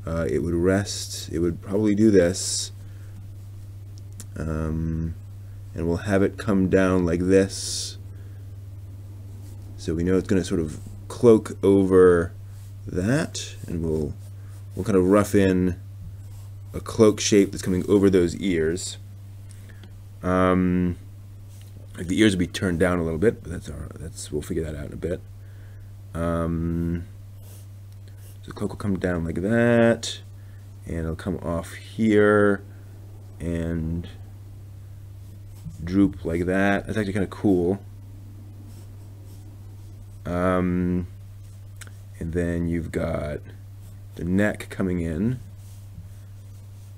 It would probably do this. And we'll have it come down like this. So we know it's going to sort of cloak over that, and we'll kind of rough in a cloak shape that's coming over those ears. Like the ears will be turned down a little bit, but we'll figure that out in a bit. So the cloak will come down like that, and it'll come off here and droop like that. That's actually kind of cool. And then you've got the neck coming in,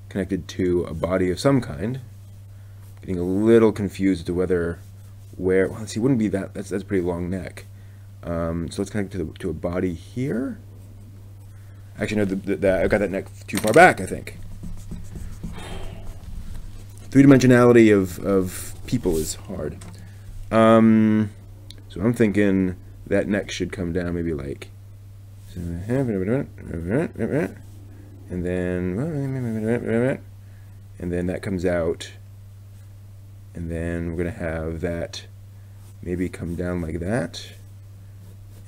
connected to a body of some kind. Getting a little confused as to where, well, let's see, wouldn't be that's a pretty long neck. So let's connect to a body here. Actually, no, I got that neck too far back, I think. Three-dimensionality of people is hard. So I'm thinking that neck should come down maybe like, and then that comes out, and then we're going to have that maybe come down like that,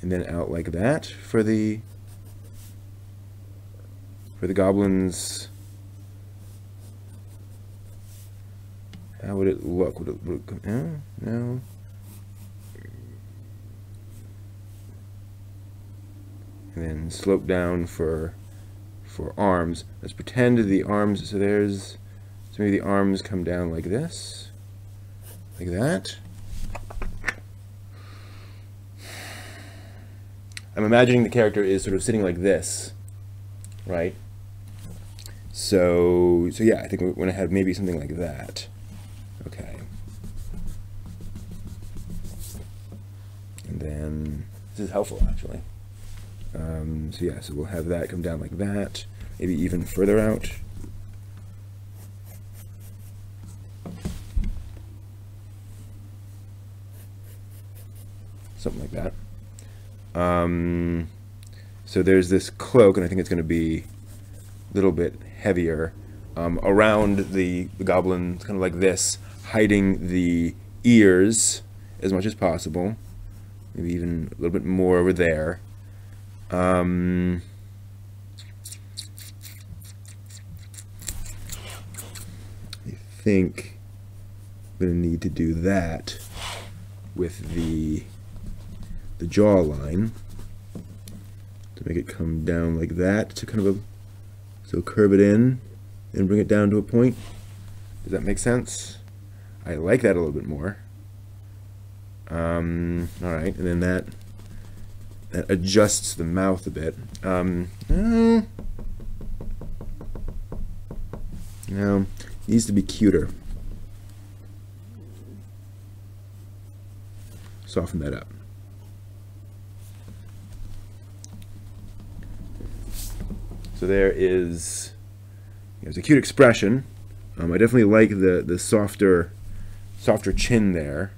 and then out like that for the goblins. How would it look? Would it come down? No. And then slope down for arms. Let's pretend the arms, so maybe the arms come down like this, like that. I'm imagining the character is sort of sitting like this, right? So yeah, I think we're going to have maybe something like that. Okay. And then, this is helpful actually. So yeah, so we'll have that come down like that, maybe even further out. Something like that. So there's this cloak, and I think it's going to be a little bit heavier around the goblin, kind of like this, hiding the ears as much as possible. Maybe even a little bit more over there. I think I'm going to need to do that with the jawline to make it come down like that, to kind of so curve it in and bring it down to a point. Does that make sense? I like that a little bit more. All right, and then that adjusts the mouth a bit. No, needs to be cuter. Soften that up. So there's a cute expression. I definitely like the softer chin there.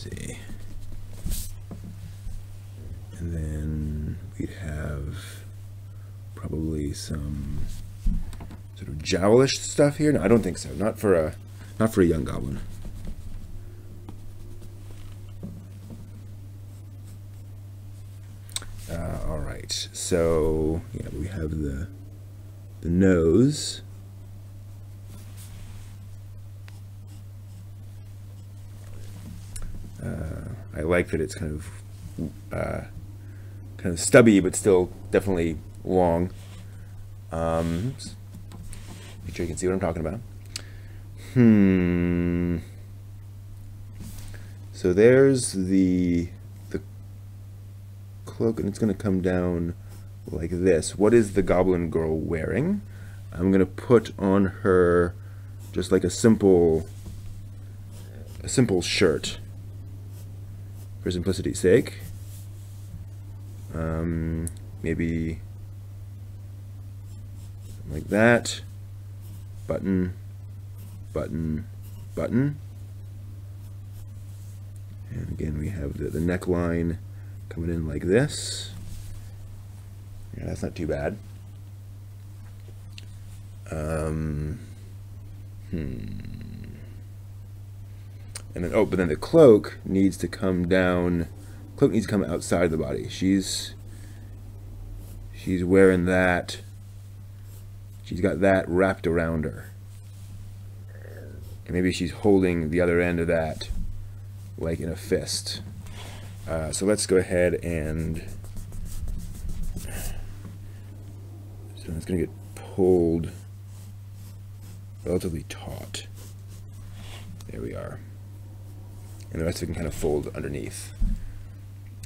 see. And then we'd have probably some sort of jowlish stuff here. No, I don't think so. Not for a young goblin. All right. So yeah, we have the nose. I like that it's kind of stubby, but still definitely long. Oops. Make sure you can see what I'm talking about. So there's the cloak, and it's going to come down like this. What is the goblin girl wearing? I'm going to put on her just like a simple shirt for simplicity's sake. Maybe like that. Button, button, button. And again, we have the neckline coming in like this. Yeah, that's not too bad. And then, but then the cloak needs to come down. Cloak needs to come outside the body. She's wearing that. She's got that wrapped around her. And maybe she's holding the other end of that like in a fist. So let's go ahead and... So it's going to get pulled relatively taut. There we are. And the rest of it can kind of fold underneath.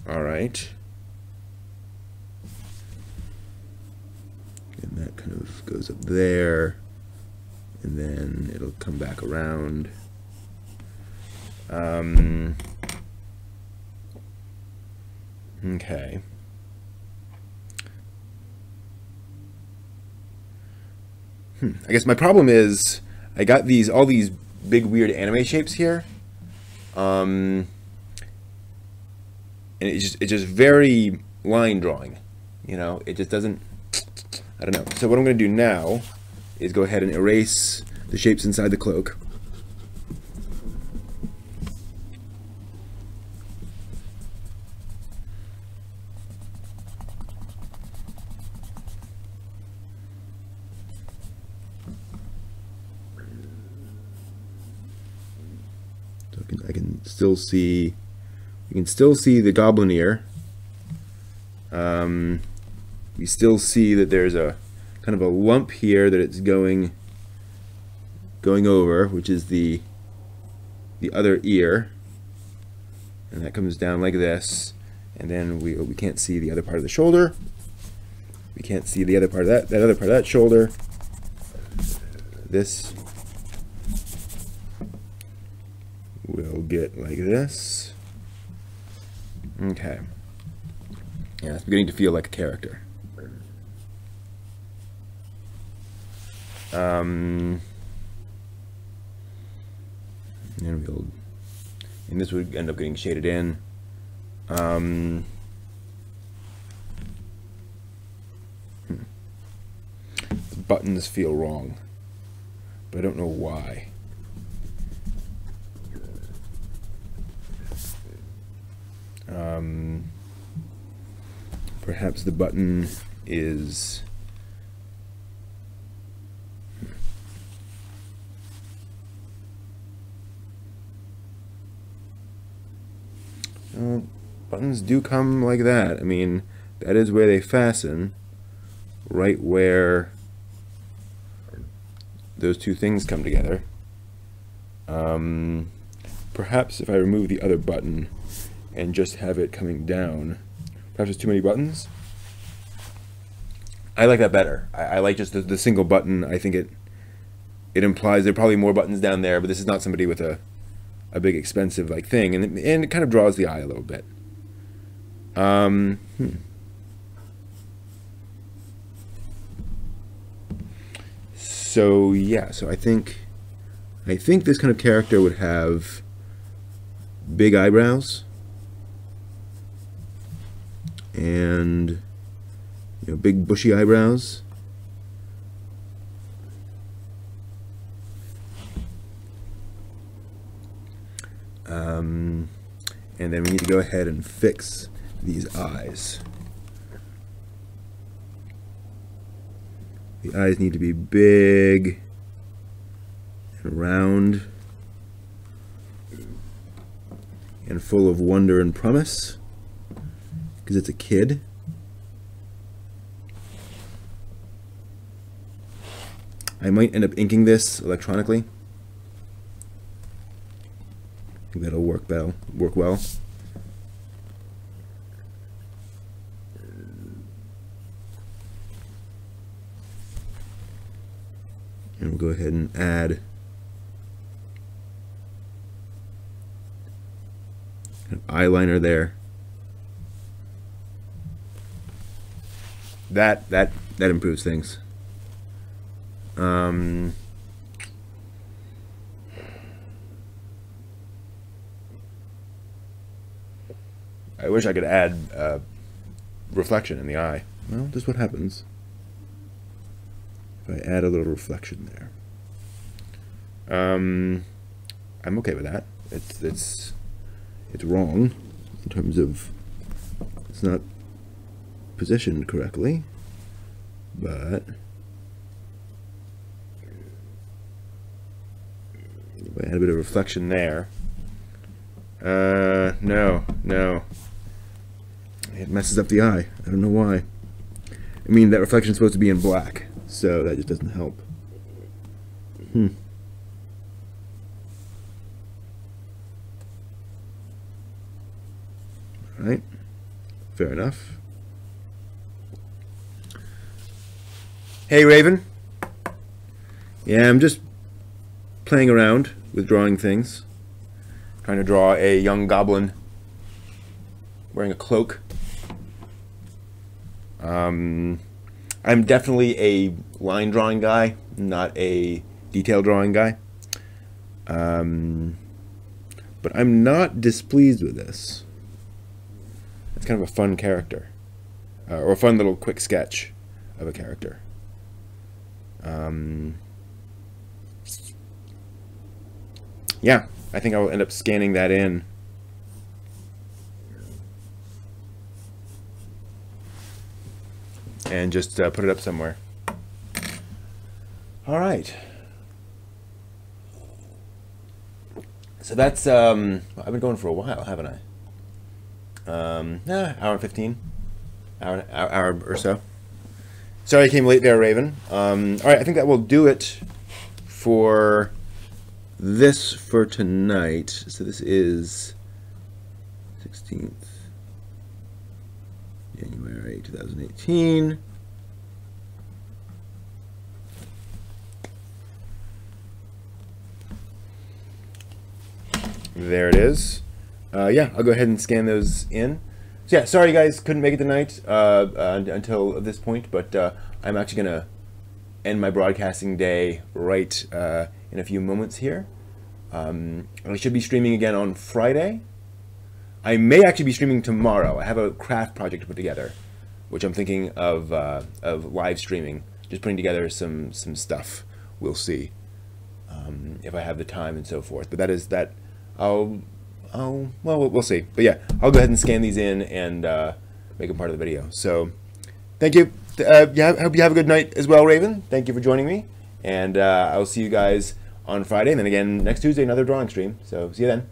All right. And that kind of goes up there. And then it'll come back around. Okay. I guess my problem is I got all these big weird anime shapes here. And it's just very line drawing, you know. It just doesn't. I don't know. So what I'm going to do now is go ahead and erase the shapes inside the cloak. So I can still see. You can still see the goblin ear. You still see that there's a kind of a lump here that it's going over, which is the other ear, and that comes down like this. And then we can't see the other part of the shoulder. We can't see the other part of that other part of that shoulder. This will get like this. Okay. Yeah, it's beginning to feel like a character. And this would end up getting shaded in. The buttons feel wrong, but I don't know why. Perhaps the button is buttons do come like that. I mean, that is where they fasten, right where those two things come together. Perhaps if I remove the other button and just have it coming down, perhaps there's too many buttons. I like that better. I like just the single button. I think it implies there are probably more buttons down there, but this is not somebody with a big expensive like thing, and it kind of draws the eye a little bit. So yeah, so I think this kind of character would have big eyebrows and big bushy eyebrows. And then we need to go ahead and fix these eyes. The eyes need to be big and round and full of wonder and promise, because it's a kid. I might end up inking this electronically. I think that'll work well. And we'll go ahead and add an eyeliner there. That improves things. I wish I could add reflection in the eye. Well, this is what happens if I add a little reflection there. I'm okay with that. It's wrong in terms of it's not positioned correctly, but if I add a bit of reflection there, no, it messes up the eye. I don't know why. I mean, that reflection is supposed to be in black, so that just doesn't help. Alright, fair enough. Hey, Raven. Yeah, I'm just playing around with drawing things. Trying to draw a young goblin wearing a cloak. I'm definitely a line drawing guy, not a detail drawing guy. But I'm not displeased with this. It's kind of a fun character, or a fun little quick sketch of a character. Yeah, I think I will end up scanning that in. And just put it up somewhere. All right. So that's, I've been going for a while, haven't I? Hour and 15. Hour or so. Sorry I came late there, Raven. All right, I think that will do it for this for tonight. So this is 16th January 2018. There it is. Yeah, I'll go ahead and scan those in. So yeah, sorry guys, couldn't make it tonight until this point, but I'm actually going to end my broadcasting day right in a few moments here. I should be streaming again on Friday. I may actually be streaming tomorrow. I have a craft project to put together, which I'm thinking of live streaming, just putting together some stuff. We'll see if I have the time and so forth. But that is that. Well, we'll see. But yeah, I'll go ahead and scan these in and make them part of the video. So, thank you. Yeah, I hope you have a good night as well, Raven. Thank you for joining me. And I'll see you guys on Friday. And then again next Tuesday, another drawing stream. So, see you then.